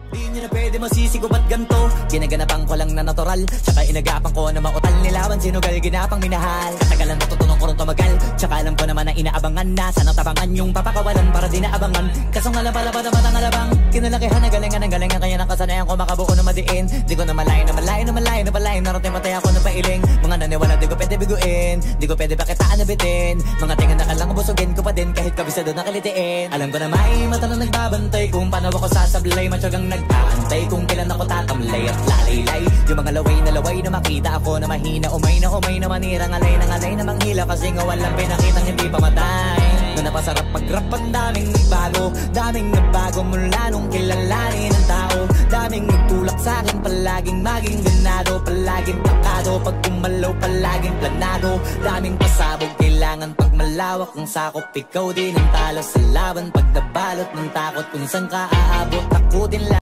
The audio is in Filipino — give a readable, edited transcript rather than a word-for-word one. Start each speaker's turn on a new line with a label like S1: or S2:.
S1: Di nyo na pwede masisigo ba't ganto? Ginaganapan ko lang na natural, tsaka inagapan ko na mautal. Nilawan sinugal, ginapang minahal. Katagalan natutunan ko rin tumagal, tsaka alam ko naman na inaabangan na. Sanang tabangan yung papakawalan para di naabangan. Kasong alabalaban naman ang alabang kinalakihan na galingan kaya nakasanayan ko makabuo na madiin. Di ko na malayo na malayo na malayo na palayo. Narating matay ako na pailing. Mga naniwala di ko pwede biguin, di ko pwede pakitaan na bitin. Mga tingan na kalang busugin ko pa din kahit kabisado na kalitiin. Alam ko na may mata na nagbabantay kung paano ako sasablay. Matyagang nag-aantay kung kailan ako tatamlay at lalaylay. Yung mga laway na makita ako na mahina. Umay na manirang alay na manghila. Kasi nga walang pinakitang hindi pamatay. Na napasarap pag-rap ang daming nagbago mula nung kilalanin ang tao. Daming nagtulak sa'kin, palaging maging ganado. Palaging plakado, pag kumalaw palaging planado. Daming pasabog, kailangan pag malawak ang sakop. Ikaw din ang talo sa laban, pag nabalot ng takot. Kung saan ka aabot, ako din lang.